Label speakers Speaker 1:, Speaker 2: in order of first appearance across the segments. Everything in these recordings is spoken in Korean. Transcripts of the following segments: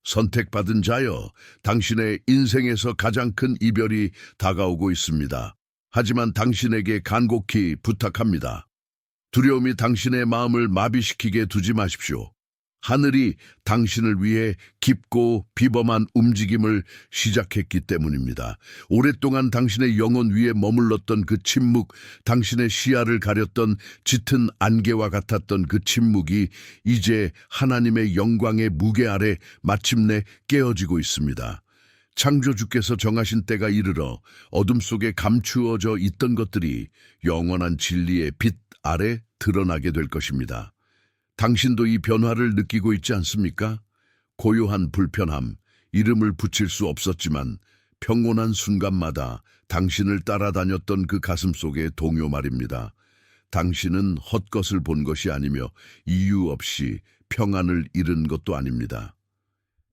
Speaker 1: 선택받은 자여, 당신의 인생에서 가장 큰 이별이 다가오고 있습니다. 하지만 당신에게 간곡히 부탁합니다. 두려움이 당신의 마음을 마비시키게 두지 마십시오. 하늘이 당신을 위해 깊고 비범한 움직임을 시작했기 때문입니다. 오랫동안 당신의 영혼 위에 머물렀던 그 침묵, 당신의 시야를 가렸던 짙은 안개와 같았던 그 침묵이 이제 하나님의 영광의 무게 아래 마침내 깨어지고 있습니다. 창조주께서 정하신 때가 이르러 어둠 속에 감추어져 있던 것들이 영원한 진리의 빛 아래 드러나게 될 것입니다. 당신도 이 변화를 느끼고 있지 않습니까? 고요한 불편함, 이름을 붙일 수 없었지만 평온한 순간마다 당신을 따라다녔던 그 가슴 속의 동요 말입니다. 당신은 헛것을 본 것이 아니며 이유 없이 평안을 잃은 것도 아닙니다.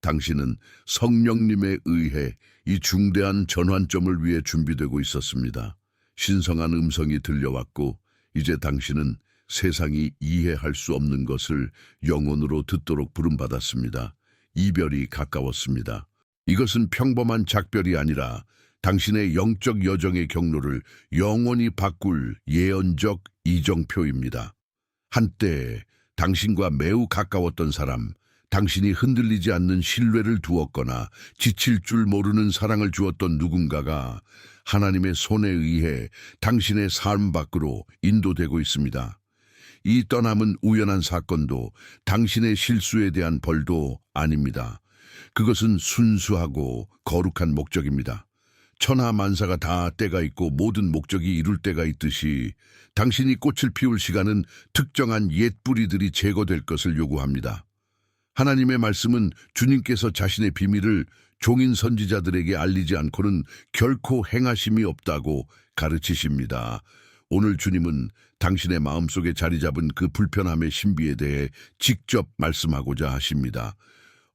Speaker 1: 당신은 성령님에 의해 이 중대한 전환점을 위해 준비되고 있었습니다. 신성한 음성이 들려왔고 이제 당신은 세상이 이해할 수 없는 것을 영혼으로 듣도록 부름받았습니다. 이별이 가까웠습니다. 이것은 평범한 작별이 아니라 당신의 영적 여정의 경로를 영원히 바꿀 예언적 이정표입니다. 한때 당신과 매우 가까웠던 사람, 당신이 흔들리지 않는 신뢰를 두었거나 지칠 줄 모르는 사랑을 주었던 누군가가 하나님의 손에 의해 당신의 삶 밖으로 인도되고 있습니다. 이 떠남은 우연한 사건도 당신의 실수에 대한 벌도 아닙니다. 그것은 순수하고 거룩한 목적입니다. 천하만사가 다 때가 있고 모든 목적이 이룰 때가 있듯이 당신이 꽃을 피울 시간은 특정한 옛 뿌리들이 제거될 것을 요구합니다. 하나님의 말씀은 주님께서 자신의 비밀을 종인 선지자들에게 알리지 않고는 결코 행하심이 없다고 가르치십니다. 오늘 주님은 당신의 마음속에 자리 잡은 그 불편함의 신비에 대해 직접 말씀하고자 하십니다.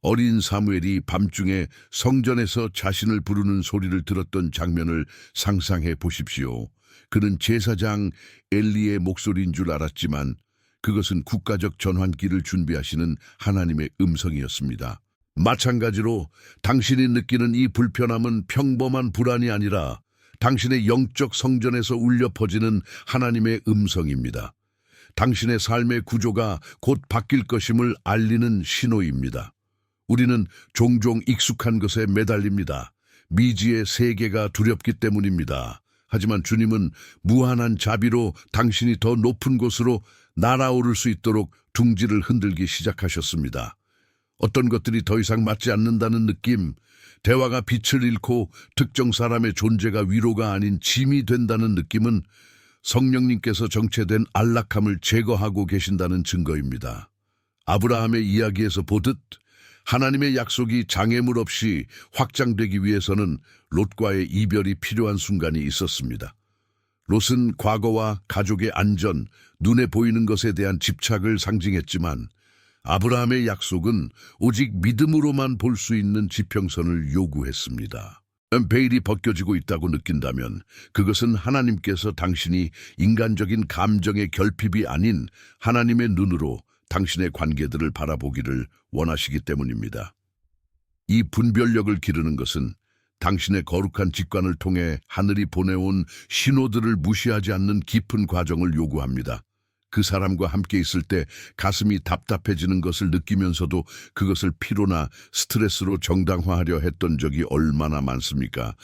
Speaker 1: 어린 사무엘이 밤중에 성전에서 자신을 부르는 소리를 들었던 장면을 상상해 보십시오. 그는 제사장 엘리의 목소리인 줄 알았지만 그것은 국가적 전환기를 준비하시는 하나님의 음성이었습니다. 마찬가지로 당신이 느끼는 이 불편함은 평범한 불안이 아니라 당신의 영적 성전에서 울려 퍼지는 하나님의 음성입니다. 당신의 삶의 구조가 곧 바뀔 것임을 알리는 신호입니다. 우리는 종종 익숙한 것에 매달립니다. 미지의 세계가 두렵기 때문입니다. 하지만 주님은 무한한 자비로 당신이 더 높은 곳으로 날아오를 수 있도록 둥지를 흔들기 시작하셨습니다. 어떤 것들이 더 이상 맞지 않는다는 느낌, 대화가 빛을 잃고 특정 사람의 존재가 위로가 아닌 짐이 된다는 느낌은 성령님께서 정체된 안락함을 제거하고 계신다는 증거입니다. 아브라함의 이야기에서 보듯 하나님의 약속이 장애물 없이 확장되기 위해서는 롯과의 이별이 필요한 순간이 있었습니다. 롯은 과거와 가족의 안전, 눈에 보이는 것에 대한 집착을 상징했지만 아브라함의 약속은 오직 믿음으로만 볼 수 있는 지평선을 요구했습니다. 베일이 벗겨지고 있다고 느낀다면 그것은 하나님께서 당신이 인간적인 감정의 결핍이 아닌 하나님의 눈으로 당신의 관계들을 바라보기를 원하시기 때문입니다. 이 분별력을 기르는 것은 당신의 거룩한 직관을 통해 하늘이 보내온 신호들을 무시하지 않는 깊은 과정을 요구합니다. 그 사람과 함께 있을 때 가슴이 답답해지는 것을 느끼면서도 그것을 피로나 스트레스로 정당화하려 했던 적이 얼마나 많습니까?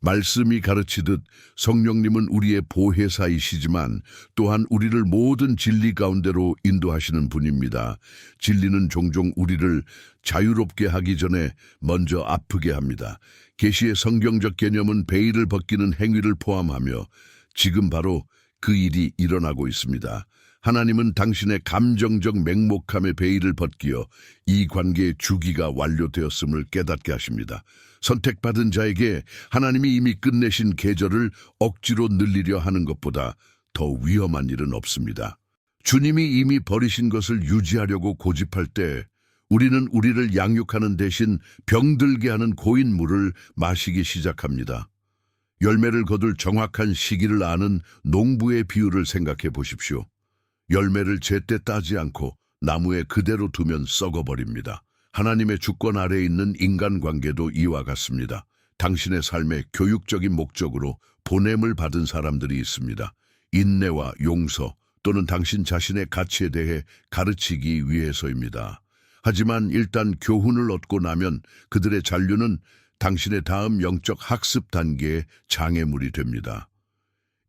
Speaker 1: 말씀이 가르치듯 성령님은 우리의 보혜사이시지만 또한 우리를 모든 진리 가운데로 인도하시는 분입니다. 진리는 종종 우리를 자유롭게 하기 전에 먼저 아프게 합니다. 계시의 성경적 개념은 베일을 벗기는 행위를 포함하며 지금 바로 그 일이 일어나고 있습니다. 하나님은 당신의 감정적 맹목함의 베일을 벗기어 이 관계의 주기가 완료되었음을 깨닫게 하십니다. 선택받은 자에게 하나님이 이미 끝내신 계절을 억지로 늘리려 하는 것보다 더 위험한 일은 없습니다. 주님이 이미 버리신 것을 유지하려고 고집할 때 우리는 우리를 양육하는 대신 병들게 하는 고인 물을 마시기 시작합니다. 열매를 거둘 정확한 시기를 아는 농부의 비유를 생각해 보십시오. 열매를 제때 따지 않고 나무에 그대로 두면 썩어버립니다. 하나님의 주권 아래에 있는 인간관계도 이와 같습니다. 당신의 삶의 교육적인 목적으로 보냄을 받은 사람들이 있습니다. 인내와 용서 또는 당신 자신의 가치에 대해 가르치기 위해서입니다. 하지만 일단 교훈을 얻고 나면 그들의 잔류는 당신의 다음 영적 학습 단계의 장애물이 됩니다.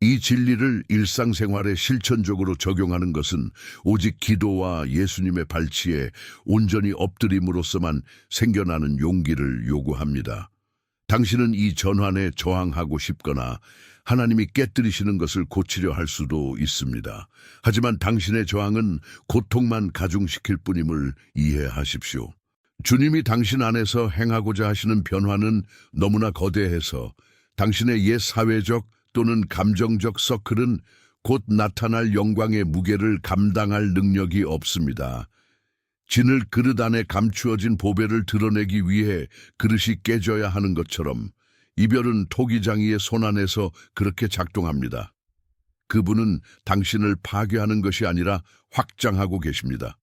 Speaker 1: 이 진리를 일상생활에 실천적으로 적용하는 것은 오직 기도와 예수님의 발치에 온전히 엎드림으로써만 생겨나는 용기를 요구합니다. 당신은 이 전환에 저항하고 싶거나 하나님이 깨뜨리시는 것을 고치려 할 수도 있습니다. 하지만 당신의 저항은 고통만 가중시킬 뿐임을 이해하십시오. 주님이 당신 안에서 행하고자 하시는 변화는 너무나 거대해서 당신의 옛 사회적 또는 감정적 서클은 곧 나타날 영광의 무게를 감당할 능력이 없습니다. 진을 그릇 안에 감추어진 보배를 드러내기 위해 그릇이 깨져야 하는 것처럼 이별은 토기장이의 손안에서 그렇게 작동합니다. 그분은 당신을 파괴하는 것이 아니라 확장하고 계십니다.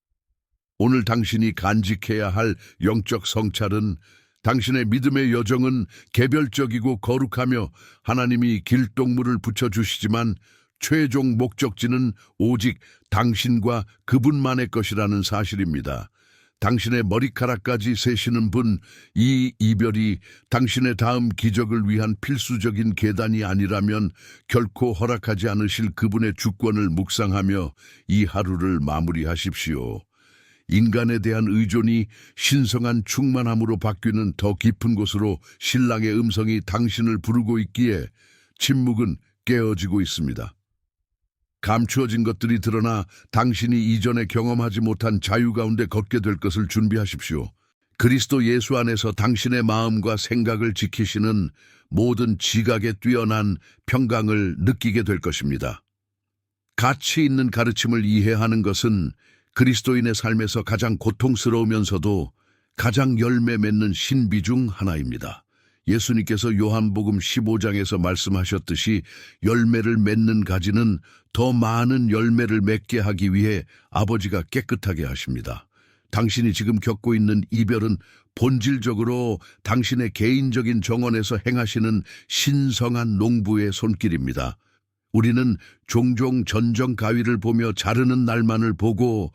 Speaker 1: 오늘 당신이 간직해야 할 영적 성찰은 당신의 믿음의 여정은 개별적이고 거룩하며 하나님이 길동무를 붙여주시지만 최종 목적지는 오직 당신과 그분만의 것이라는 사실입니다. 당신의 머리카락까지 세시는 분, 이 이별이 당신의 다음 기적을 위한 필수적인 계단이 아니라면 결코 허락하지 않으실 그분의 주권을 묵상하며 이 하루를 마무리하십시오. 인간에 대한 의존이 신성한 충만함으로 바뀌는 더 깊은 곳으로 신랑의 음성이 당신을 부르고 있기에 침묵은 깨어지고 있습니다. 감추어진 것들이 드러나 당신이 이전에 경험하지 못한 자유 가운데 걷게 될 것을 준비하십시오. 그리스도 예수 안에서 당신의 마음과 생각을 지키시는 모든 지각에 뛰어난 평강을 느끼게 될 것입니다. 가치 있는 가르침을 이해하는 것은 그리스도인의 삶에서 가장 고통스러우면서도 가장 열매 맺는 신비 중 하나입니다. 예수님께서 요한복음 15장에서 말씀하셨듯이 열매를 맺는 가지는 더 많은 열매를 맺게 하기 위해 아버지가 깨끗하게 하십니다. 당신이 지금 겪고 있는 이별은 본질적으로 당신의 개인적인 정원에서 행하시는 신성한 농부의 손길입니다. 우리는 종종 전정 가위를 보며 자르는 날만을 보고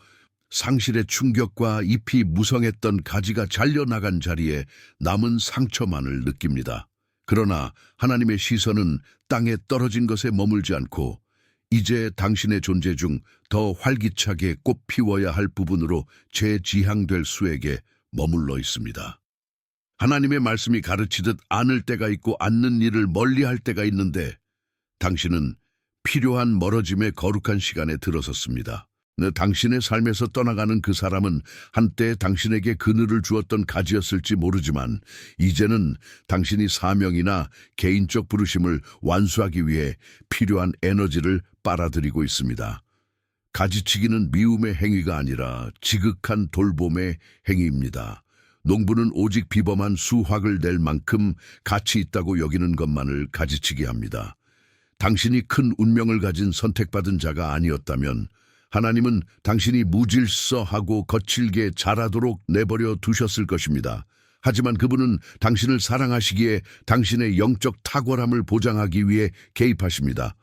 Speaker 1: 상실의 충격과 잎이 무성했던 가지가 잘려나간 자리에 남은 상처만을 느낍니다. 그러나 하나님의 시선은 땅에 떨어진 것에 머물지 않고 이제 당신의 존재 중 더 활기차게 꽃 피워야 할 부분으로 재지향될 수에게 머물러 있습니다. 하나님의 말씀이 가르치듯 안을 때가 있고 않는 일을 멀리할 때가 있는데 당신은 필요한 멀어짐의 거룩한 시간에 들어섰습니다. 당신의 삶에서 떠나가는 그 사람은 한때 당신에게 그늘을 주었던 가지였을지 모르지만 이제는 당신이 사명이나 개인적 부르심을 완수하기 위해 필요한 에너지를 빨아들이고 있습니다. 가지치기는 미움의 행위가 아니라 지극한 돌봄의 행위입니다. 농부는 오직 비범한 수확을 낼 만큼 가치 있다고 여기는 것만을 가지치기 합니다. 당신이 큰 운명을 가진 선택받은 자가 아니었다면 하나님은 당신이 무질서하고 거칠게 자라도록 내버려 두셨을 것입니다. 하지만 그분은 당신을 사랑하시기에 당신의 영적 탁월함을 보장하기 위해 개입하십니다.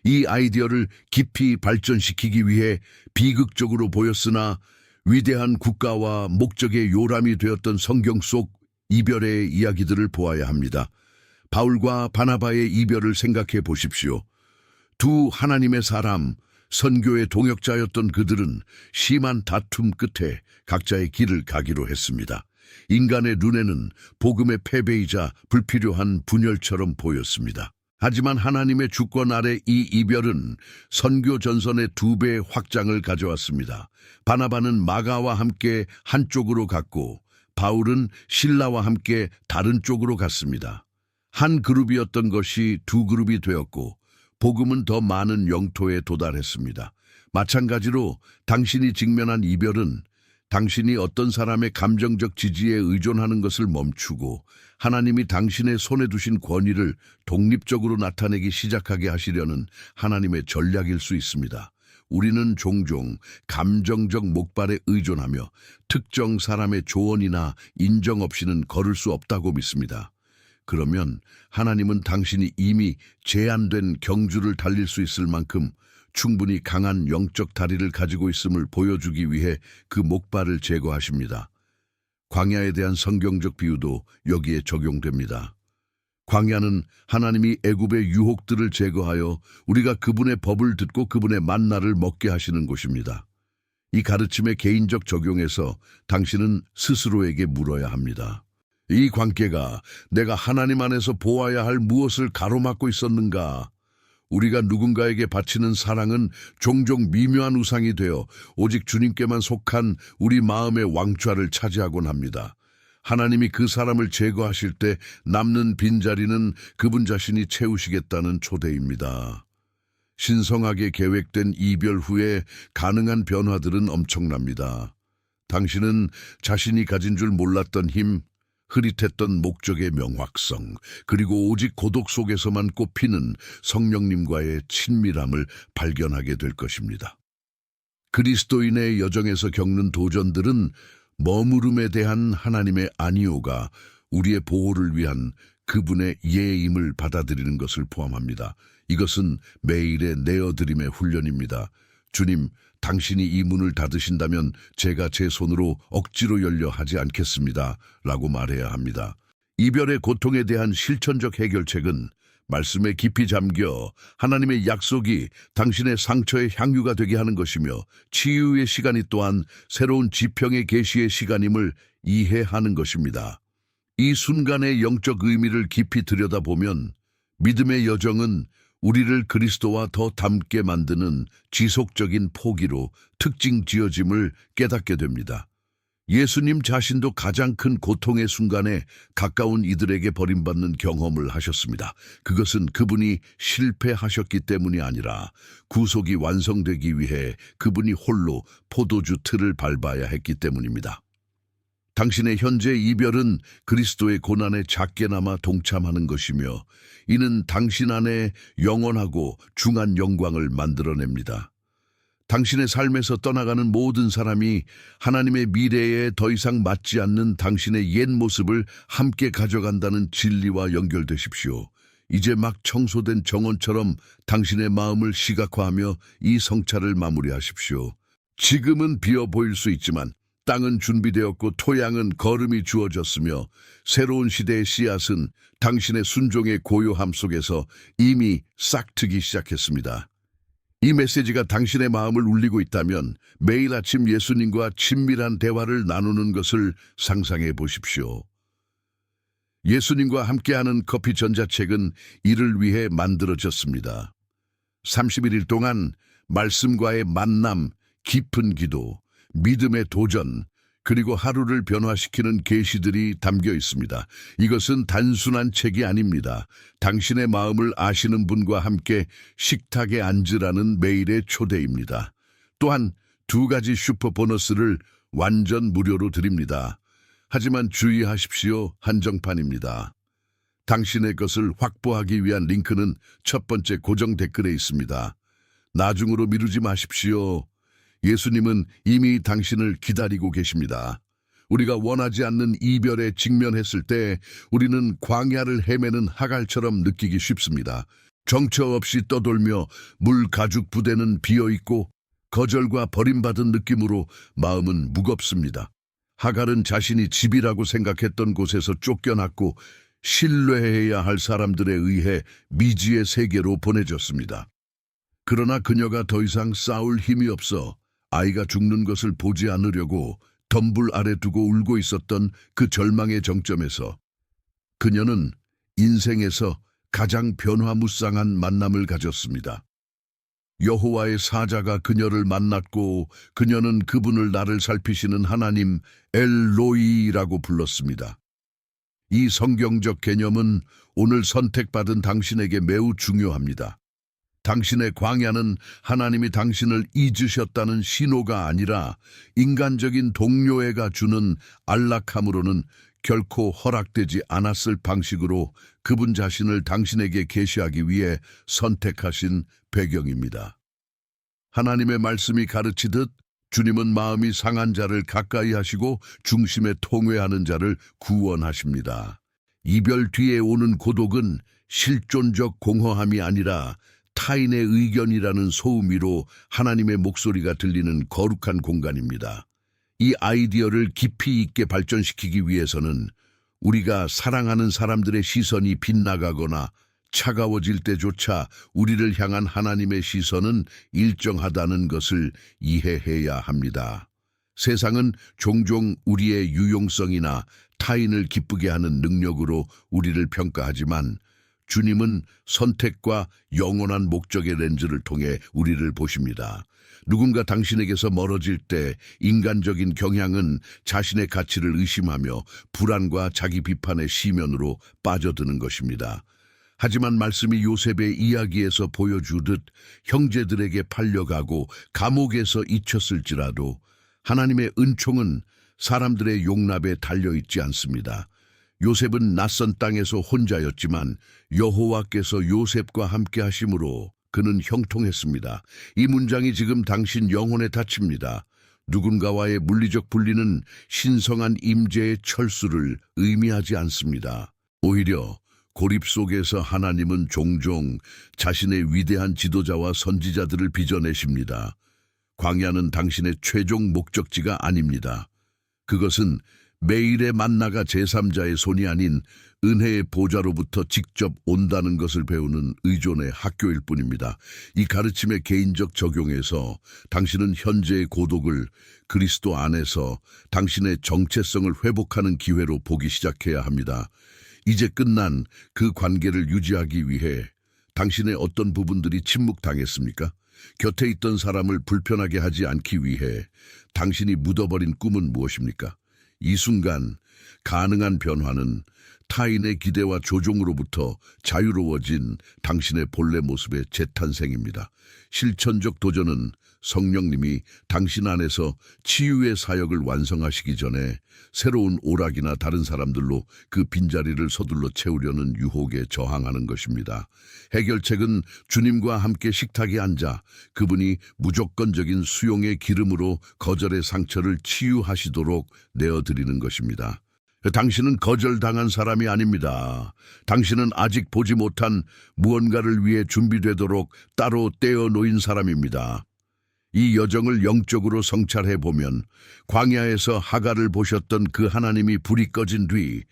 Speaker 1: 이 아이디어를 깊이 발전시키기 위해 비극적으로 보였으나 위대한 국가와 목적의 요람이 되었던 성경 속 이별의 이야기들을 보아야 합니다. 바울과 바나바의 이별을 생각해 보십시오. 두 하나님의 사람, 선교의 동역자였던 그들은 심한 다툼 끝에 각자의 길을 가기로 했습니다. 인간의 눈에는 복음의 패배이자 불필요한 분열처럼 보였습니다. 하지만 하나님의 주권 아래 이 이별은 선교 전선의 2배의 확장을 가져왔습니다. 바나바는 마가와 함께 한쪽으로 갔고 바울은 실라와 함께 다른 쪽으로 갔습니다. 한 그룹이었던 것이 두 그룹이 되었고 복음은 더 많은 영토에 도달했습니다. 마찬가지로 당신이 직면한 이별은 당신이 어떤 사람의 감정적 지지에 의존하는 것을 멈추고 하나님이 당신의 손에 두신 권위를 독립적으로 나타내기 시작하게 하시려는 하나님의 전략일 수 있습니다. 우리는 종종 감정적 목발에 의존하며 특정 사람의 조언이나 인정 없이는 걸을 수 없다고 믿습니다. 그러면 하나님은 당신이 이미 제한된 경주를 달릴 수 있을 만큼 충분히 강한 영적 다리를 가지고 있음을 보여주기 위해 그 목발을 제거하십니다. 광야에 대한 성경적 비유도 여기에 적용됩니다. 광야는 하나님이 애굽의 유혹들을 제거하여 우리가 그분의 법을 듣고 그분의 만나를 먹게 하시는 곳입니다. 이 가르침의 개인적 적용에서 당신은 스스로에게 물어야 합니다. 이 관계가 내가 하나님 안에서 보아야 할 무엇을 가로막고 있었는가? 우리가 누군가에게 바치는 사랑은 종종 미묘한 우상이 되어 오직 주님께만 속한 우리 마음의 왕좌를 차지하곤 합니다. 하나님이 그 사람을 제거하실 때 남는 빈자리는 그분 자신이 채우시겠다는 초대입니다. 신성하게 계획된 이별 후에 가능한 변화들은 엄청납니다. 당신은 자신이 가진 줄 몰랐던 힘, 흐릿했던 목적의 명확성, 그리고 오직 고독 속에서만 꽃피는 성령님과의 친밀함을 발견하게 될 것입니다. 그리스도인의 여정에서 겪는 도전들은 머무름에 대한 하나님의 아니오가 우리의 보호를 위한 그분의 예임을 받아들이는 것을 포함합니다. 이것은 매일의 내어드림의 훈련입니다. 주님, 당신이 이 문을 닫으신다면 제가 제 손으로 억지로 열려 하지 않겠습니다. 라고 말해야 합니다. 이별의 고통에 대한 실천적 해결책은 말씀에 깊이 잠겨 하나님의 약속이 당신의 상처의 향유가 되게 하는 것이며 치유의 시간이 또한 새로운 지평의 계시의 시간임을 이해하는 것입니다. 이 순간의 영적 의미를 깊이 들여다보면 믿음의 여정은 우리를 그리스도와 더 닮게 만드는 지속적인 포기로 특징 지어짐을 깨닫게 됩니다. 예수님 자신도 가장 큰 고통의 순간에 가까운 이들에게 버림받는 경험을 하셨습니다. 그것은 그분이 실패하셨기 때문이 아니라 구속이 완성되기 위해 그분이 홀로 포도주 틀을 밟아야 했기 때문입니다. 당신의 현재 이별은 그리스도의 고난에 작게나마 동참하는 것이며 이는 당신 안에 영원하고 중한 영광을 만들어냅니다. 당신의 삶에서 떠나가는 모든 사람이 하나님의 미래에 더 이상 맞지 않는 당신의 옛 모습을 함께 가져간다는 진리와 연결되십시오. 이제 막 청소된 정원처럼 당신의 마음을 시각화하며 이 성찰을 마무리하십시오. 지금은 비어 보일 수 있지만 땅은 준비되었고 토양은 거름이 주어졌으며 새로운 시대의 씨앗은 당신의 순종의 고요함 속에서 이미 싹트기 시작했습니다. 이 메시지가 당신의 마음을 울리고 있다면 매일 아침 예수님과 친밀한 대화를 나누는 것을 상상해 보십시오. 예수님과 함께하는 커피 전자책은 이를 위해 만들어졌습니다. 31일 동안 말씀과의 만남, 깊은 기도, 믿음의 도전, 그리고 하루를 변화시키는 계시들이 담겨 있습니다. 이것은 단순한 책이 아닙니다. 당신의 마음을 아시는 분과 함께 식탁에 앉으라는 매일의 초대입니다. 또한 2가지 슈퍼 보너스를 완전 무료로 드립니다. 하지만 주의하십시오. 한정판입니다. 당신의 것을 확보하기 위한 링크는 첫 번째 고정 댓글에 있습니다. 나중으로 미루지 마십시오. 예수님은 이미 당신을 기다리고 계십니다. 우리가 원하지 않는 이별에 직면했을 때 우리는 광야를 헤매는 하갈처럼 느끼기 쉽습니다. 정처 없이 떠돌며 물 가죽 부대는 비어있고 거절과 버림받은 느낌으로 마음은 무겁습니다. 하갈은 자신이 집이라고 생각했던 곳에서 쫓겨났고 신뢰해야 할 사람들에 의해 미지의 세계로 보내졌습니다. 그러나 그녀가 더 이상 싸울 힘이 없어 아이가 죽는 것을 보지 않으려고 덤불 아래 두고 울고 있었던 그 절망의 정점에서 그녀는 인생에서 가장 변화무쌍한 만남을 가졌습니다. 여호와의 사자가 그녀를 만났고 그녀는 그분을 나를 살피시는 하나님 엘로이라고 불렀습니다. 이 성경적 개념은 오늘 선택받은 당신에게 매우 중요합니다. 당신의 광야는 하나님이 당신을 잊으셨다는 신호가 아니라 인간적인 동료애가 주는 안락함으로는 결코 허락되지 않았을 방식으로 그분 자신을 당신에게 계시하기 위해 선택하신 배경입니다. 하나님의 말씀이 가르치듯 주님은 마음이 상한 자를 가까이 하시고 중심에 통회하는 자를 구원하십니다. 이별 뒤에 오는 고독은 실존적 공허함이 아니라 타인의 의견이라는 소음위로 하나님의 목소리가 들리는 거룩한 공간입니다. 이 아이디어를 깊이 있게 발전시키기 위해서는 우리가 사랑하는 사람들의 시선이 빗나가거나 차가워질 때조차 우리를 향한 하나님의 시선은 일정하다는 것을 이해해야 합니다. 세상은 종종 우리의 유용성이나 타인을 기쁘게 하는 능력으로 우리를 평가하지만 주님은 선택과 영원한 목적의 렌즈를 통해 우리를 보십니다. 누군가 당신에게서 멀어질 때 인간적인 경향은 자신의 가치를 의심하며 불안과 자기 비판의 시면으로 빠져드는 것입니다. 하지만 말씀이 요셉의 이야기에서 보여주듯 형제들에게 팔려가고 감옥에서 잊혔을지라도 하나님의 은총은 사람들의 용납에 달려있지 않습니다. 요셉은 낯선 땅에서 혼자였지만 여호와께서 요셉과 함께 하심으로 그는 형통했습니다. 이 문장이 지금 당신 영혼에 닫힙니다. 누군가와의 물리적 분리는 신성한 임재의 철수를 의미하지 않습니다. 오히려 고립 속에서 하나님은 종종 자신의 위대한 지도자와 선지자들을 빚어내십니다. 광야는 당신의 최종 목적지가 아닙니다. 그것은 매일의 만나가 제3자의 손이 아닌 은혜의 보좌로부터 직접 온다는 것을 배우는 의존의 학교일 뿐입니다. 이 가르침의 개인적 적용에서 당신은 현재의 고독을 그리스도 안에서 당신의 정체성을 회복하는 기회로 보기 시작해야 합니다. 이제 끝난 그 관계를 유지하기 위해 당신의 어떤 부분들이 침묵당했습니까? 곁에 있던 사람을 불편하게 하지 않기 위해 당신이 묻어버린 꿈은 무엇입니까? 이 순간 가능한 변화는 타인의 기대와 조종으로부터 자유로워진 당신의 본래 모습의 재탄생입니다. 실천적 도전은 성령님이 당신 안에서 치유의 사역을 완성하시기 전에 새로운 오락이나 다른 사람들로 그 빈자리를 서둘러 채우려는 유혹에 저항하는 것입니다. 해결책은 주님과 함께 식탁에 앉아 그분이 무조건적인 수용의 기름으로 거절의 상처를 치유하시도록 내어드리는 것입니다. 당신은 거절당한 사람이 아닙니다. 당신은 아직 보지 못한 무언가를 위해 준비되도록 따로 떼어 놓인 사람입니다. 이 여정을 영적으로 성찰해보면 광야에서 하갈을 보셨던 그 하나님이 불이 꺼진 뒤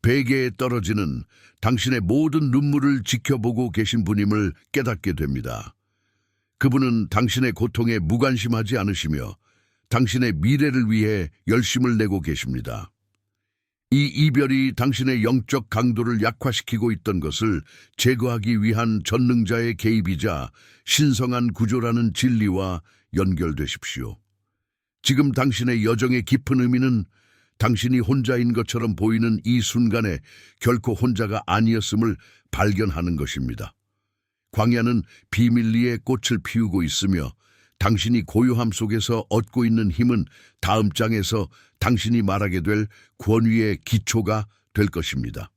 Speaker 1: 베개에 떨어지는 당신의 모든 눈물을 지켜보고 계신 분임을 깨닫게 됩니다. 그분은 당신의 고통에 무관심하지 않으시며 당신의 미래를 위해 열심을 내고 계십니다. 이 이별이 당신의 영적 강도를 약화시키고 있던 것을 제거하기 위한 전능자의 개입이자 신성한 구조라는 진리와 연결되십시오. 지금 당신의 여정의 깊은 의미는 당신이 혼자인 것처럼 보이는 이 순간에 결코 혼자가 아니었음을 발견하는 것입니다. 광야는 비밀리에 꽃을 피우고 있으며 당신이 고요함 속에서 얻고 있는 힘은 다음 장에서 당신이 말하게 될 권위의 기초가 될 것입니다.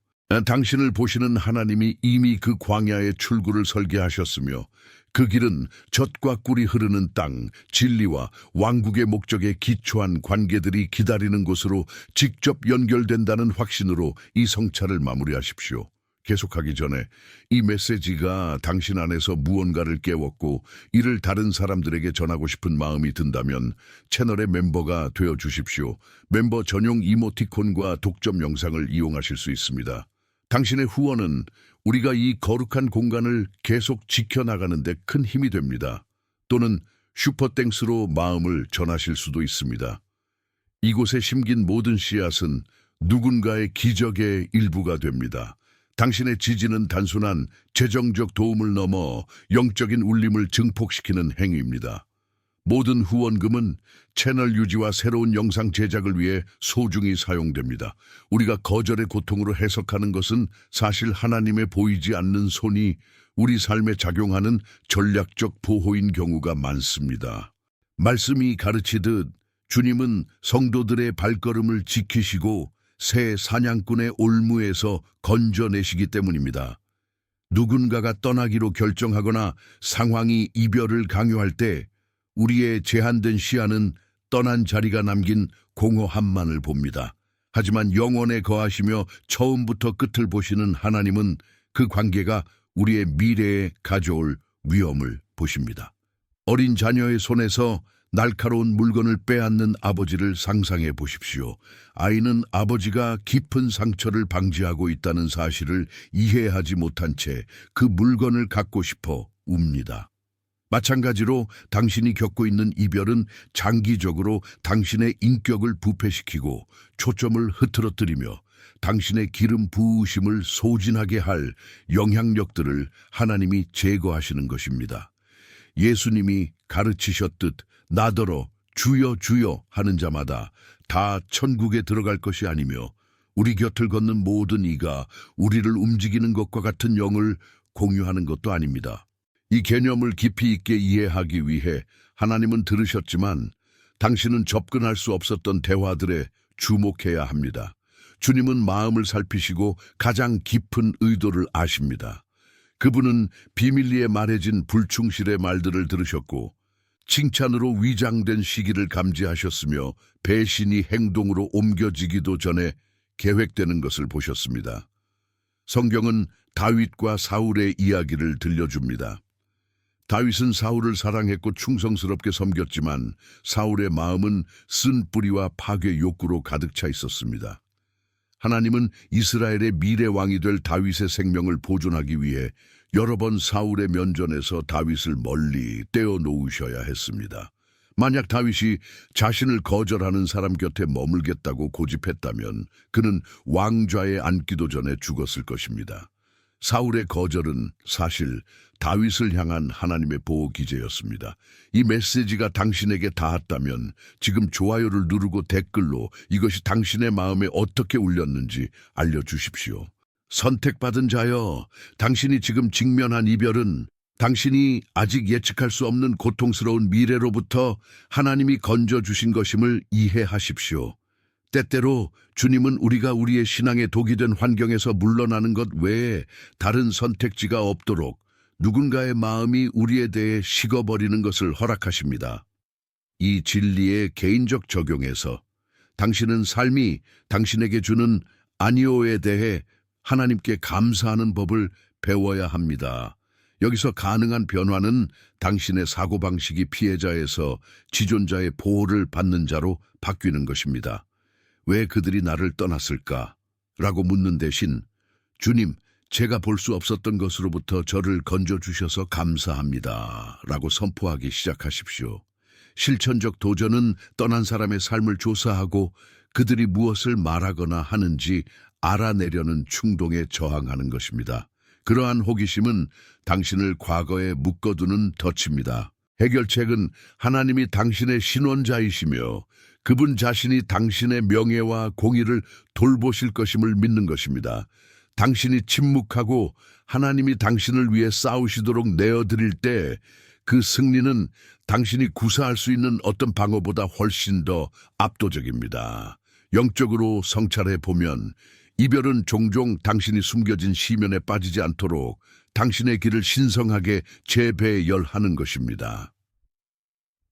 Speaker 1: 당신을 보시는 하나님이 이미 그 광야의 출구를 설계하셨으며 그 길은 젖과 꿀이 흐르는 땅, 진리와 왕국의 목적에 기초한 관계들이 기다리는 곳으로 직접 연결된다는 확신으로 이 성찰을 마무리하십시오. 계속하기 전에 이 메시지가 당신 안에서 무언가를 깨웠고 이를 다른 사람들에게 전하고 싶은 마음이 든다면 채널의 멤버가 되어 주십시오. 멤버 전용 이모티콘과 독점 영상을 이용하실 수 있습니다. 당신의 후원은 우리가 이 거룩한 공간을 계속 지켜나가는 데 큰 힘이 됩니다. 또는 슈퍼땡스로 마음을 전하실 수도 있습니다. 이곳에 심긴 모든 씨앗은 누군가의 기적의 일부가 됩니다. 당신의 지지는 단순한 재정적 도움을 넘어 영적인 울림을 증폭시키는 행위입니다. 모든 후원금은 채널 유지와 새로운 영상 제작을 위해 소중히 사용됩니다. 우리가 거절의 고통으로 해석하는 것은 사실 하나님의 보이지 않는 손이 우리 삶에 작용하는 전략적 보호인 경우가 많습니다. 말씀이 가르치듯 주님은 성도들의 발걸음을 지키시고 새 사냥꾼의 올무에서 건져내시기 때문입니다. 누군가가 떠나기로 결정하거나 상황이 이별을 강요할 때 우리의 제한된 시야는 떠난 자리가 남긴 공허함만을 봅니다. 하지만 영원에 거하시며 처음부터 끝을 보시는 하나님은 그 관계가 우리의 미래에 가져올 위험을 보십니다. 어린 자녀의 손에서 날카로운 물건을 빼앗는 아버지를 상상해 보십시오. 아이는 아버지가 깊은 상처를 방지하고 있다는 사실을 이해하지 못한 채 그 물건을 갖고 싶어 웁니다. 마찬가지로 당신이 겪고 있는 이별은 장기적으로 당신의 인격을 부패시키고 초점을 흐트러뜨리며 당신의 기름 부으심을 소진하게 할 영향력들을 하나님이 제거하시는 것입니다. 예수님이 가르치셨듯 나더러 주여 주여 하는 자마다 다 천국에 들어갈 것이 아니며 우리 곁을 걷는 모든 이가 우리를 움직이는 것과 같은 영을 공유하는 것도 아닙니다. 이 개념을 깊이 있게 이해하기 위해 하나님은 들으셨지만 당신은 접근할 수 없었던 대화들에 주목해야 합니다. 주님은 마음을 살피시고 가장 깊은 의도를 아십니다. 그분은 비밀리에 말해진 불충실의 말들을 들으셨고 칭찬으로 위장된 시기를 감지하셨으며 배신이 행동으로 옮겨지기도 전에 계획되는 것을 보셨습니다. 성경은 다윗과 사울의 이야기를 들려줍니다. 다윗은 사울을 사랑했고 충성스럽게 섬겼지만 사울의 마음은 쓴뿌리와 파괴 욕구로 가득 차 있었습니다. 하나님은 이스라엘의 미래 왕이 될 다윗의 생명을 보존하기 위해 여러 번 사울의 면전에서 다윗을 멀리 떼어놓으셔야 했습니다. 만약 다윗이 자신을 거절하는 사람 곁에 머물겠다고 고집했다면 그는 왕좌에 앉기도 전에 죽었을 것입니다. 사울의 거절은 사실 다윗을 향한 하나님의 보호 기제였습니다. 이 메시지가 당신에게 닿았다면 지금 좋아요를 누르고 댓글로 이것이 당신의 마음에 어떻게 울렸는지 알려주십시오. 선택받은 자여, 당신이 지금 직면한 이별은 당신이 아직 예측할 수 없는 고통스러운 미래로부터 하나님이 건져주신 것임을 이해하십시오. 때때로 주님은 우리가 우리의 신앙의 독이 된 환경에서 물러나는 것 외에 다른 선택지가 없도록 누군가의 마음이 우리에 대해 식어버리는 것을 허락하십니다. 이 진리의 개인적 적용에서 당신은 삶이 당신에게 주는 아니오에 대해 하나님께 감사하는 법을 배워야 합니다. 여기서 가능한 변화는 당신의 사고방식이 피해자에서 지존자의 보호를 받는 자로 바뀌는 것입니다. 왜 그들이 나를 떠났을까? 라고 묻는 대신 주님, 제가 볼 수 없었던 것으로부터 저를 건져주셔서 감사합니다. 라고 선포하기 시작하십시오. 실천적 도전은 떠난 사람의 삶을 조사하고 그들이 무엇을 말하거나 하는지 알아내려는 충동에 저항하는 것입니다. 그러한 호기심은 당신을 과거에 묶어두는 덫입니다. 해결책은 하나님이 당신의 신원자이시며 그분 자신이 당신의 명예와 공의를 돌보실 것임을 믿는 것입니다. 당신이 침묵하고 하나님이 당신을 위해 싸우시도록 내어드릴 때 그 승리는 당신이 구사할 수 있는 어떤 방어보다 훨씬 더 압도적입니다. 영적으로 성찰해 보면 이별은 종종 당신이 숨겨진 시면에 빠지지 않도록 당신의 길을 신성하게 재배열하는 것입니다.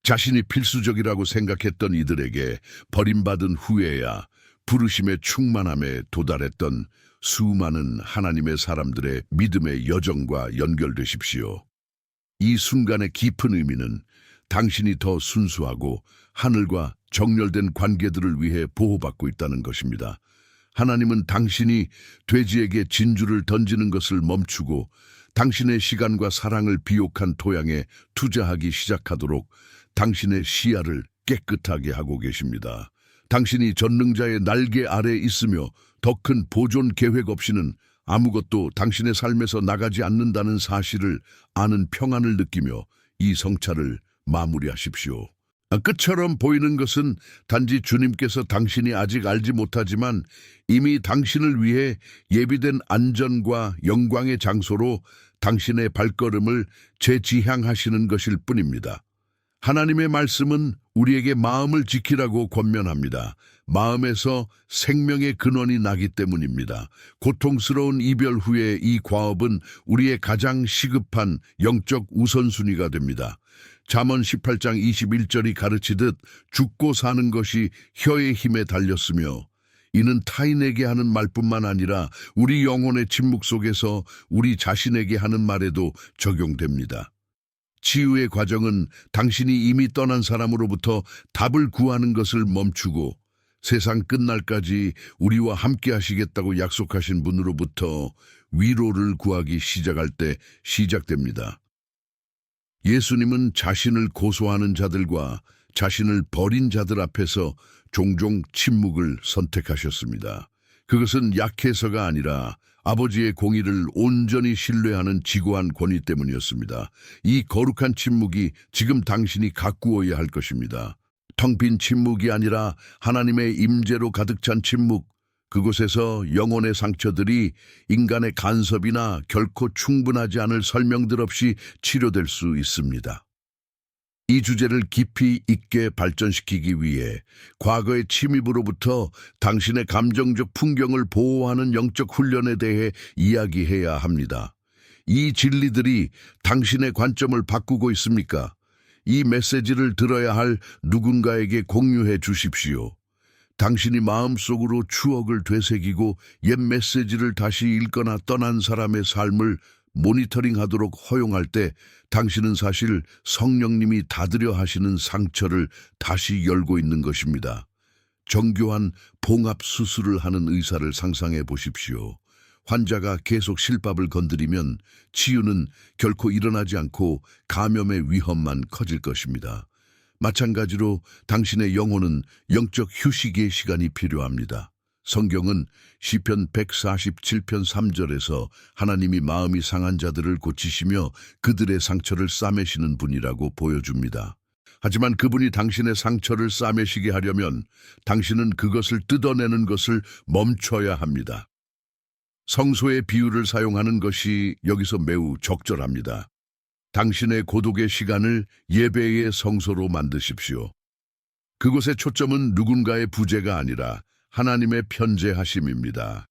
Speaker 1: 자신이 필수적이라고 생각했던 이들에게 버림받은 후에야 부르심의 충만함에 도달했던 수많은 하나님의 사람들의 믿음의 여정과 연결되십시오. 이 순간의 깊은 의미는 당신이 더 순수하고 하늘과 정렬된 관계들을 위해 보호받고 있다는 것입니다. 하나님은 당신이 돼지에게 진주를 던지는 것을 멈추고 당신의 시간과 사랑을 비옥한 토양에 투자하기 시작하도록 당신의 시야를 깨끗하게 하고 계십니다. 당신이 전능자의 날개 아래에 있으며 더 큰 보존 계획 없이는 아무것도 당신의 삶에서 나가지 않는다는 사실을 아는 평안을 느끼며 이 성찰을 마무리하십시오. 끝처럼 보이는 것은 단지 주님께서 당신이 아직 알지 못하지만 이미 당신을 위해 예비된 안전과 영광의 장소로 당신의 발걸음을 재지향하시는 것일 뿐입니다. 하나님의 말씀은 우리에게 마음을 지키라고 권면합니다. 마음에서 생명의 근원이 나기 때문입니다. 고통스러운 이별 후에 이 과업은 우리의 가장 시급한 영적 우선순위가 됩니다. 잠언 18장 21절이 가르치듯 죽고 사는 것이 혀의 힘에 달렸으며 이는 타인에게 하는 말뿐만 아니라 우리 영혼의 침묵 속에서 우리 자신에게 하는 말에도 적용됩니다. 치유의 과정은 당신이 이미 떠난 사람으로부터 답을 구하는 것을 멈추고 세상 끝날까지 우리와 함께 하시겠다고 약속하신 분으로부터 위로를 구하기 시작할 때 시작됩니다. 예수님은 자신을 고소하는 자들과 자신을 버린 자들 앞에서 종종 침묵을 선택하셨습니다. 그것은 약해서가 아니라 아버지의 공의를 온전히 신뢰하는 지고한 권위 때문이었습니다. 이 거룩한 침묵이 지금 당신이 가꾸어야 할 것입니다. 텅 빈 침묵이 아니라 하나님의 임재로 가득 찬 침묵, 그곳에서 영혼의 상처들이 인간의 간섭이나 결코 충분하지 않을 설명들 없이 치료될 수 있습니다. 이 주제를 깊이 있게 발전시키기 위해 과거의 침입으로부터 당신의 감정적 풍경을 보호하는 영적 훈련에 대해 이야기해야 합니다. 이 진리들이 당신의 관점을 바꾸고 있습니까? 이 메시지를 들어야 할 누군가에게 공유해 주십시오. 당신이 마음속으로 추억을 되새기고 옛 메시지를 다시 읽거나 떠난 사람의 삶을 모니터링하도록 허용할 때 당신은 사실 성령님이 닫으려 하시는 상처를 다시 열고 있는 것입니다. 정교한 봉합 수술을 하는 의사를 상상해 보십시오. 환자가 계속 실밥을 건드리면 치유는 결코 일어나지 않고 감염의 위험만 커질 것입니다. 마찬가지로 당신의 영혼은 영적 휴식의 시간이 필요합니다. 성경은 시편 147편 3절에서 하나님이 마음이 상한 자들을 고치시며 그들의 상처를 싸매시는 분이라고 보여줍니다. 하지만 그분이 당신의 상처를 싸매시게 하려면 당신은 그것을 뜯어내는 것을 멈춰야 합니다. 성소의 비유를 사용하는 것이 여기서 매우 적절합니다. 당신의 고독의 시간을 예배의 성소로 만드십시오. 그곳의 초점은 누군가의 부재가 아니라 하나님의 편재하심입니다.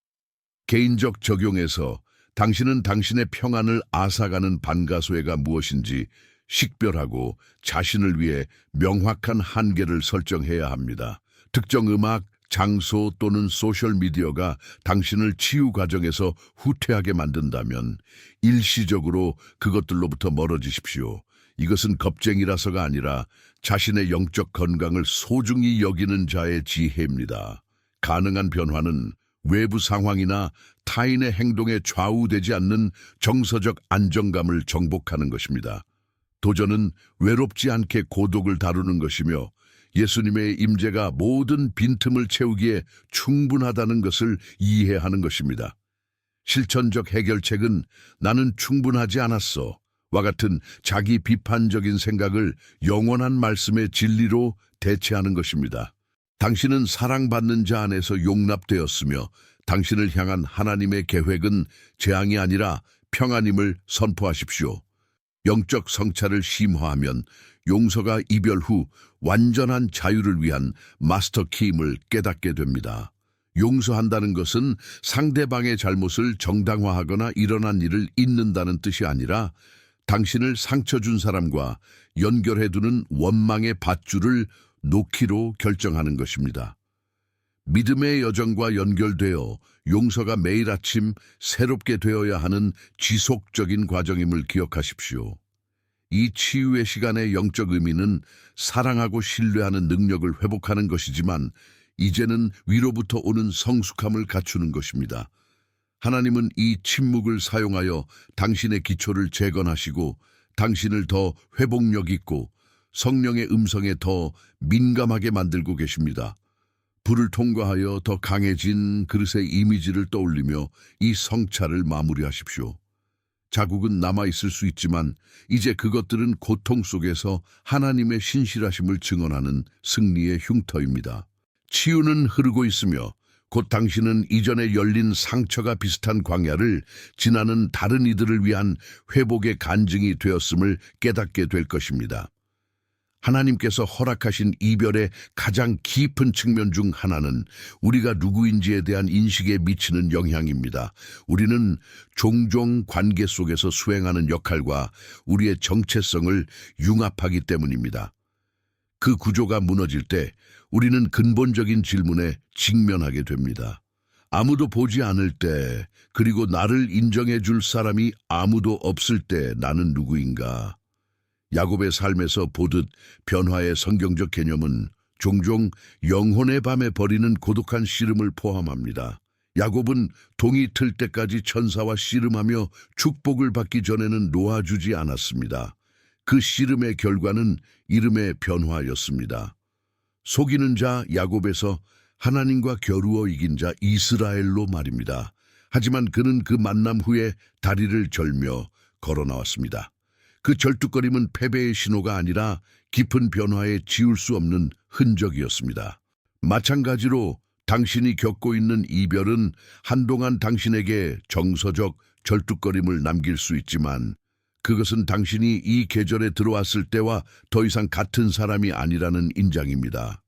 Speaker 1: 개인적 적용에서 당신은 당신의 평안을 앗아가는 반가소애가 무엇인지 식별하고 자신을 위해 명확한 한계를 설정해야 합니다. 특정 음악, 장소 또는 소셜미디어가 당신을 치유 과정에서 후퇴하게 만든다면 일시적으로 그것들로부터 멀어지십시오. 이것은 겁쟁이라서가 아니라 자신의 영적 건강을 소중히 여기는 자의 지혜입니다. 가능한 변화는 외부 상황이나 타인의 행동에 좌우되지 않는 정서적 안정감을 정복하는 것입니다. 도전은 외롭지 않게 고독을 다루는 것이며 예수님의 임재가 모든 빈틈을 채우기에 충분하다는 것을 이해하는 것입니다. 실천적 해결책은 나는 충분하지 않았어 와 같은 자기 비판적인 생각을 영원한 말씀의 진리로 대체하는 것입니다. 당신은 사랑받는 자 안에서 용납되었으며 당신을 향한 하나님의 계획은 재앙이 아니라 평안임을 선포하십시오. 영적 성찰을 심화하면 용서가 이별 후 완전한 자유를 위한 마스터 키임을 깨닫게 됩니다. 용서한다는 것은 상대방의 잘못을 정당화하거나 일어난 일을 잊는다는 뜻이 아니라 당신을 상처 준 사람과 연결해두는 원망의 밧줄을 놓기로 결정하는 것입니다. 믿음의 여정과 연결되어 용서가 매일 아침 새롭게 되어야 하는 지속적인 과정임을 기억하십시오. 이 치유의 시간의 영적 의미는 사랑하고 신뢰하는 능력을 회복하는 것이지만 이제는 위로부터 오는 성숙함을 갖추는 것입니다. 하나님은 이 침묵을 사용하여 당신의 기초를 재건하시고 당신을 더 회복력 있고 성령의 음성에 더 민감하게 만들고 계십니다. 불을 통과하여 더 강해진 그릇의 이미지를 떠올리며 이 성찰을 마무리하십시오. 자국은 남아있을 수 있지만 이제 그것들은 고통 속에서 하나님의 신실하심을 증언하는 승리의 흉터입니다. 치유는 흐르고 있으며 곧 당신은 이전에 열린 상처가 비슷한 광야를 지나는 다른 이들을 위한 회복의 간증이 되었음을 깨닫게 될 것입니다. 하나님께서 허락하신 이별의 가장 깊은 측면 중 하나는 우리가 누구인지에 대한 인식에 미치는 영향입니다. 우리는 종종 관계 속에서 수행하는 역할과 우리의 정체성을 융합하기 때문입니다. 그 구조가 무너질 때 우리는 근본적인 질문에 직면하게 됩니다. 아무도 보지 않을 때, 그리고 나를 인정해 줄 사람이 아무도 없을 때 나는 누구인가? 야곱의 삶에서 보듯 변화의 성경적 개념은 종종 영혼의 밤에 버리는 고독한 씨름을 포함합니다. 야곱은 동이 틀 때까지 천사와 씨름하며 축복을 받기 전에는 놓아주지 않았습니다. 그 씨름의 결과는 이름의 변화였습니다. 속이는 자 야곱에서 하나님과 겨루어 이긴 자 이스라엘로 말입니다. 하지만 그는 그 만남 후에 다리를 절며 걸어 나왔습니다. 그 절뚝거림은 패배의 신호가 아니라 깊은 변화에 지울 수 없는 흔적이었습니다. 마찬가지로 당신이 겪고 있는 이별은 한동안 당신에게 정서적 절뚝거림을 남길 수 있지만 그것은 당신이 이 계절에 들어왔을 때와 더 이상 같은 사람이 아니라는 인장입니다.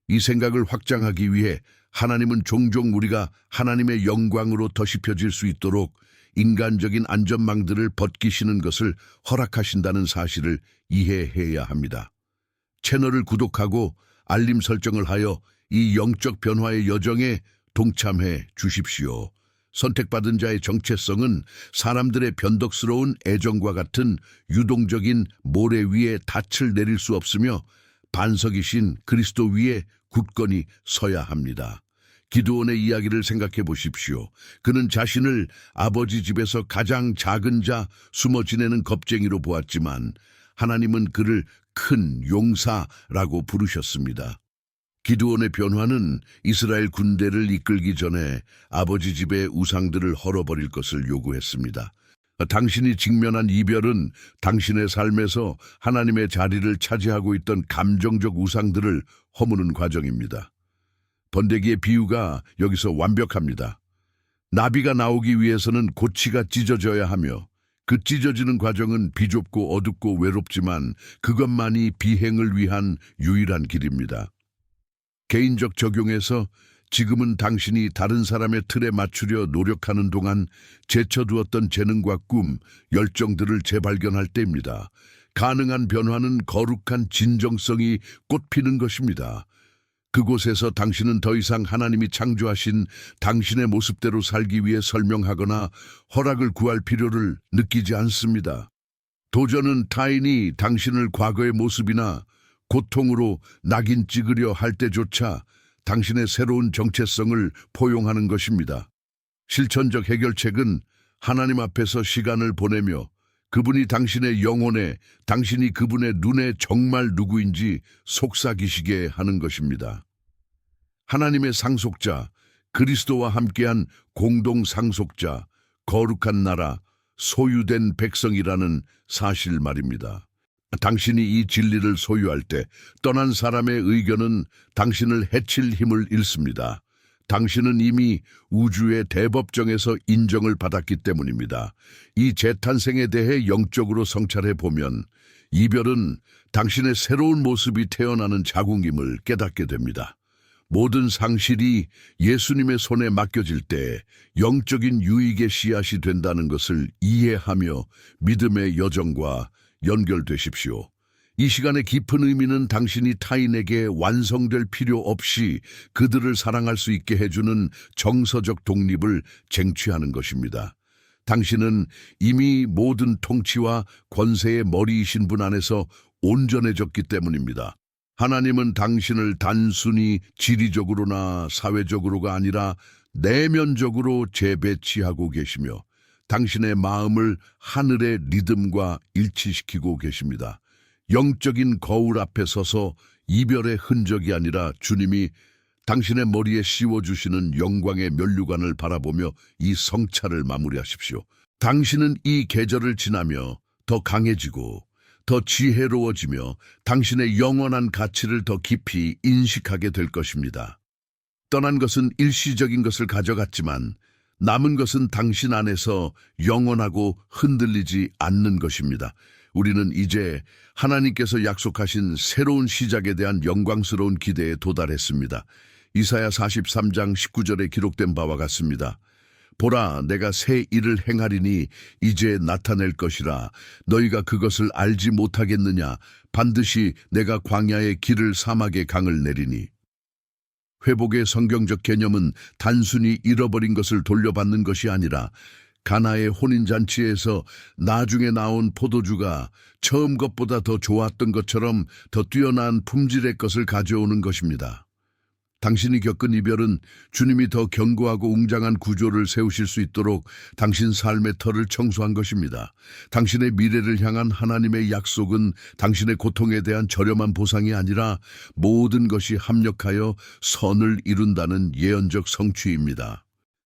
Speaker 1: 이 생각을 확장하기 위해 하나님은 종종 우리가 하나님의 영광으로 더씹혀질 수 있도록 인간적인 안전망들을 벗기시는 것을 허락하신다는 사실을 이해해야 합니다. 채널을 구독하고 알림 설정을 하여 이 영적 변화의 여정에 동참해 주십시오. 선택받은 자의 정체성은 사람들의 변덕스러운 애정과 같은 유동적인 모래 위에 닻을 내릴 수 없으며 반석이신 그리스도 위에 굳건히 서야 합니다. 기드온의 이야기를 생각해 보십시오. 그는 자신을 아버지 집에서 가장 작은 자, 숨어 지내는 겁쟁이로 보았지만 하나님은 그를 큰 용사라고 부르셨습니다. 기드온의 변화는 이스라엘 군대를 이끌기 전에 아버지 집의 우상들을 헐어버릴 것을 요구했습니다. 당신이 직면한 이별은 당신의 삶에서 하나님의 자리를 차지하고 있던 감정적 우상들을 허무는 과정입니다. 번데기의 비유가 여기서 완벽합니다. 나비가 나오기 위해서는 고치가 찢어져야 하며 그 찢어지는 과정은 비좁고 어둡고 외롭지만 그것만이 비행을 위한 유일한 길입니다. 개인적 적용에서 지금은 당신이 다른 사람의 틀에 맞추려 노력하는 동안 제쳐두었던 재능과 꿈, 열정들을 재발견할 때입니다. 가능한 변화는 거룩한 진정성이 꽃피는 것입니다. 그곳에서 당신은 더 이상 하나님이 창조하신 당신의 모습대로 살기 위해 설명하거나 허락을 구할 필요를 느끼지 않습니다. 도전은 타인이 당신을 과거의 모습이나 고통으로 낙인 찍으려 할 때조차 당신의 새로운 정체성을 포용하는 것입니다. 실천적 해결책은 하나님 앞에서 시간을 보내며 그분이 당신의 영혼에, 당신이 그분의 눈에 정말 누구인지 속삭이시게 하는 것입니다. 하나님의 상속자, 그리스도와 함께한 공동 상속자, 거룩한 나라, 소유된 백성이라는 사실 말입니다. 당신이 이 진리를 소유할 때 떠난 사람의 의견은 당신을 해칠 힘을 잃습니다. 당신은 이미 우주의 대법정에서 인정을 받았기 때문입니다. 이 재탄생에 대해 영적으로 성찰해 보면 이별은 당신의 새로운 모습이 태어나는 자궁임을 깨닫게 됩니다. 모든 상실이 예수님의 손에 맡겨질 때 영적인 유익의 씨앗이 된다는 것을 이해하며 믿음의 여정과 연결되십시오. 이 시간의 깊은 의미는 당신이 타인에게 완성될 필요 없이 그들을 사랑할 수 있게 해주는 정서적 독립을 쟁취하는 것입니다. 당신은 이미 모든 통치와 권세의 머리이신 분 안에서 온전해졌기 때문입니다. 하나님은 당신을 단순히 지리적으로나 사회적으로가 아니라 내면적으로 재배치하고 계시며 당신의 마음을 하늘의 리듬과 일치시키고 계십니다. 영적인 거울 앞에 서서 이별의 흔적이 아니라 주님이 당신의 머리에 씌워주시는 영광의 면류관을 바라보며 이 성찰을 마무리하십시오. 당신은 이 계절을 지나며 더 강해지고 더 지혜로워지며 당신의 영원한 가치를 더 깊이 인식하게 될 것입니다. 떠난 것은 일시적인 것을 가져갔지만 남은 것은 당신 안에서 영원하고 흔들리지 않는 것입니다. 우리는 이제 하나님께서 약속하신 새로운 시작에 대한 영광스러운 기대에 도달했습니다. 이사야 43장 19절에 기록된 바와 같습니다. 보라, 내가 새 일을 행하리니 이제 나타낼 것이라. 너희가 그것을 알지 못하겠느냐? 반드시 내가 광야의 길을 사막의 강을 내리니. 회복의 성경적 개념은 단순히 잃어버린 것을 돌려받는 것이 아니라 가나의 혼인잔치에서 나중에 나온 포도주가 처음 것보다 더 좋았던 것처럼 더 뛰어난 품질의 것을 가져오는 것입니다. 당신이 겪은 이별은 주님이 더 견고하고 웅장한 구조를 세우실 수 있도록 당신 삶의 터를 청소한 것입니다. 당신의 미래를 향한 하나님의 약속은 당신의 고통에 대한 저렴한 보상이 아니라 모든 것이 합력하여 선을 이룬다는 예언적 성취입니다.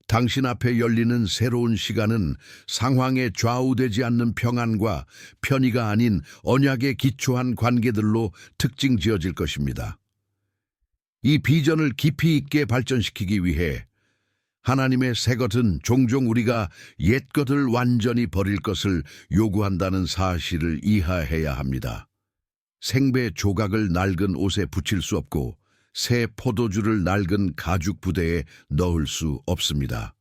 Speaker 1: 당신 앞에 열리는 새로운 시간은 상황에 좌우되지 않는 평안과 편의가 아닌 언약에 기초한 관계들로 특징 지어질 것입니다. 이 비전을 깊이 있게 발전시키기 위해 하나님의 새 것은 종종 우리가 옛 것을 완전히 버릴 것을 요구한다는 사실을 이해해야 합니다. 생배 조각을 낡은 옷에 붙일 수 없고 새 포도주를 낡은 가죽 부대에 넣을 수 없습니다.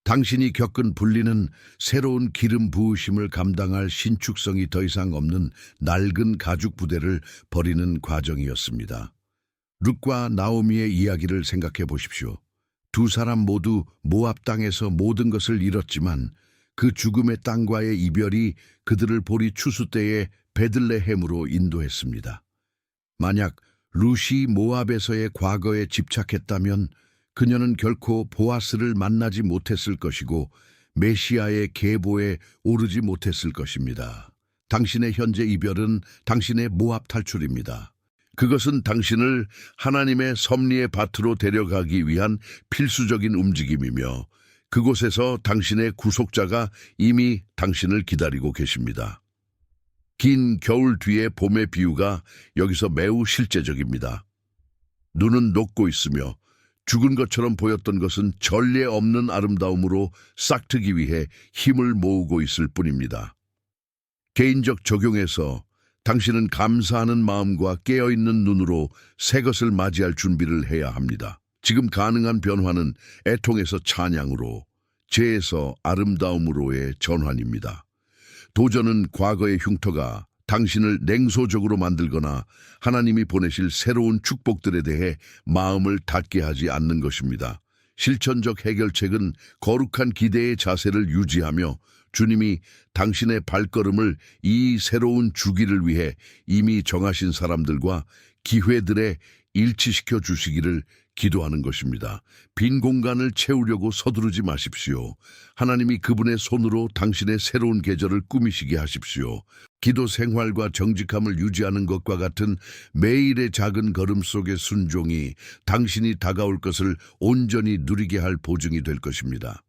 Speaker 1: 당신이 겪은 분리는 새로운 기름 부으심을 감당할 신축성이 더 이상 없는 낡은 가죽 부대를 버리는 과정이었습니다. 룻과 나오미의 이야기를 생각해 보십시오. 두 사람 모두 모압 땅에서 모든 것을 잃었지만 그 죽음의 땅과의 이별이 그들을 보리 추수 때에 베들레헴으로 인도했습니다. 만약 룻이 모압에서의 과거에 집착했다면 그녀는 결코 보아스를 만나지 못했을 것이고 메시아의 계보에 오르지 못했을 것입니다. 당신의 현재 이별은 당신의 모압 탈출입니다. 그것은 당신을 하나님의 섭리의 밭으로 데려가기 위한 필수적인 움직임이며 그곳에서 당신의 구속자가 이미 당신을 기다리고 계십니다. 긴 겨울 뒤의 봄의 비유가 여기서 매우 실제적입니다. 눈은 녹고 있으며 죽은 것처럼 보였던 것은 전례 없는 아름다움으로 싹트기 위해 힘을 모으고 있을 뿐입니다. 개인적 적용에서 당신은 감사하는 마음과 깨어있는 눈으로 새 것을 맞이할 준비를 해야 합니다. 지금 가능한 변화는 애통에서 찬양으로, 죄에서 아름다움으로의 전환입니다. 도전은 과거의 흉터가 당신을 냉소적으로 만들거나 하나님이 보내실 새로운 축복들에 대해 마음을 닫게 하지 않는 것입니다. 실천적 해결책은 거룩한 기대의 자세를 유지하며 주님이 당신의 발걸음을 이 새로운 주기를 위해 이미 정하신 사람들과 기회들에 일치시켜 주시기를 기도하는 것입니다. 빈 공간을 채우려고 서두르지 마십시오. 하나님이 그분의 손으로 당신의 새로운 계절을 꾸미시게 하십시오. 기도 생활과 정직함을 유지하는 것과 같은 매일의 작은 걸음 속의 순종이 당신이 다가올 것을 온전히 누리게 할 보증이 될 것입니다.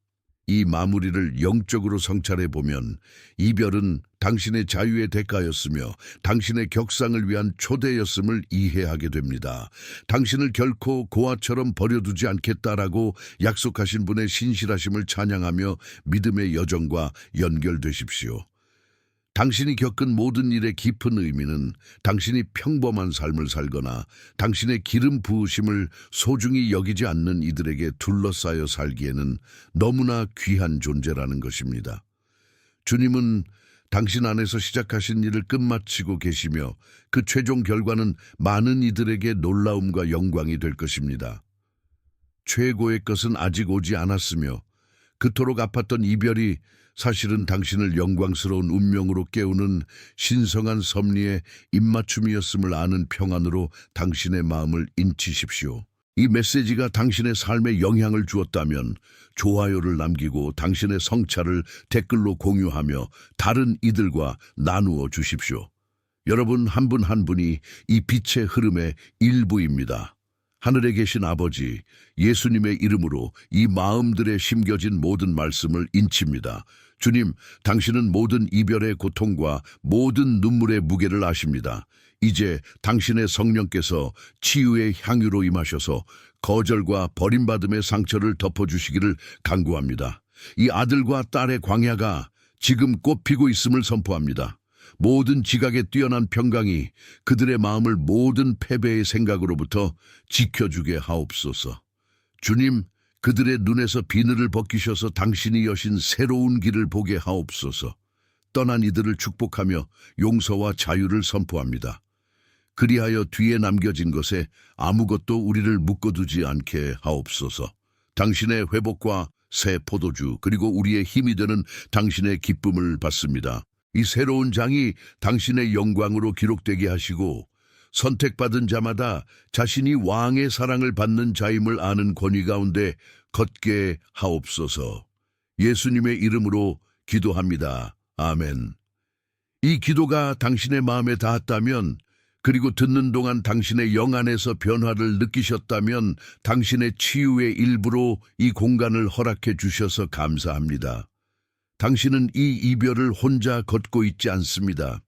Speaker 1: 이 마무리를 영적으로 성찰해 보면 이별은 당신의 자유의 대가였으며 당신의 격상을 위한 초대였음을 이해하게 됩니다. 당신을 결코 고아처럼 버려두지 않겠다라고 약속하신 분의 신실하심을 찬양하며 믿음의 여정과 연결되십시오. 당신이 겪은 모든 일의 깊은 의미는 당신이 평범한 삶을 살거나 당신의 기름 부으심을 소중히 여기지 않는 이들에게 둘러싸여 살기에는 너무나 귀한 존재라는 것입니다. 주님은 당신 안에서 시작하신 일을 끝마치고 계시며 그 최종 결과는 많은 이들에게 놀라움과 영광이 될 것입니다. 최고의 것은 아직 오지 않았으며 그토록 아팠던 이별이 사실은 당신을 영광스러운 운명으로 깨우는 신성한 섭리의 입맞춤이었음을 아는 평안으로 당신의 마음을 인치십시오. 이 메시지가 당신의 삶에 영향을 주었다면 좋아요를 남기고 당신의 성찰을 댓글로 공유하며 다른 이들과 나누어 주십시오. 여러분 한 분 한 분이 이 빛의 흐름의 일부입니다. 하늘에 계신 아버지, 예수님의 이름으로 이 마음들에 심겨진 모든 말씀을 인칩니다. 주님, 당신은 모든 이별의 고통과 모든 눈물의 무게를 아십니다. 이제 당신의 성령께서 치유의 향유로 임하셔서 거절과 버림받음의 상처를 덮어주시기를 간구합니다. 이 아들과 딸의 광야가 지금 꽃피고 있음을 선포합니다. 모든 지각에 뛰어난 평강이 그들의 마음을 모든 패배의 생각으로부터 지켜주게 하옵소서. 주님, 그들의 눈에서 비늘을 벗기셔서 당신이 여신 새로운 길을 보게 하옵소서. 떠난 이들을 축복하며 용서와 자유를 선포합니다. 그리하여 뒤에 남겨진 것에 아무것도 우리를 묶어두지 않게 하옵소서. 당신의 회복과 새 포도주 그리고 우리의 힘이 되는 당신의 기쁨을 받습니다. 이 새로운 장이 당신의 영광으로 기록되게 하시고 선택받은 자마다 자신이 왕의 사랑을 받는 자임을 아는 권위 가운데 걷게 하옵소서. 예수님의 이름으로 기도합니다. 아멘. 이 기도가 당신의 마음에 닿았다면, 그리고 듣는 동안 당신의 영 안에서 변화를 느끼셨다면 당신의 치유의 일부로 이 공간을 허락해 주셔서 감사합니다. 당신은 이 이별을 혼자 걷고 있지 않습니다.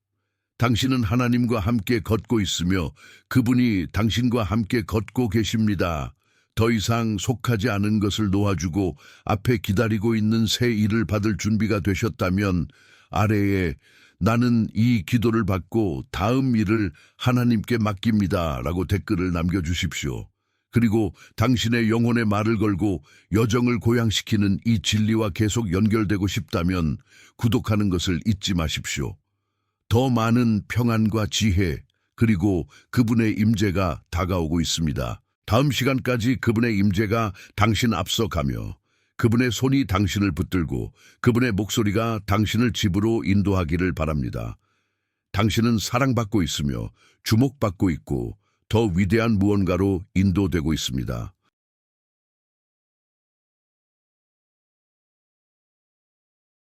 Speaker 1: 당신은 하나님과 함께 걷고 있으며 그분이 당신과 함께 걷고 계십니다. 더 이상 속하지 않은 것을 놓아주고 앞에 기다리고 있는 새 일을 받을 준비가 되셨다면 아래에 나는 이 기도를 받고 다음 일을 하나님께 맡깁니다 라고 댓글을 남겨주십시오. 그리고 당신의 영혼의 말을 걸고 여정을 고양시키는 이 진리와 계속 연결되고 싶다면 구독하는 것을 잊지 마십시오. 더 많은 평안과 지혜 그리고 그분의 임재가 다가오고 있습니다. 다음 시간까지 그분의 임재가 당신 앞서 가며 그분의 손이 당신을 붙들고 그분의 목소리가 당신을 집으로 인도하기를 바랍니다. 당신은 사랑받고 있으며 주목받고 있고 더 위대한 무언가로 인도되고 있습니다.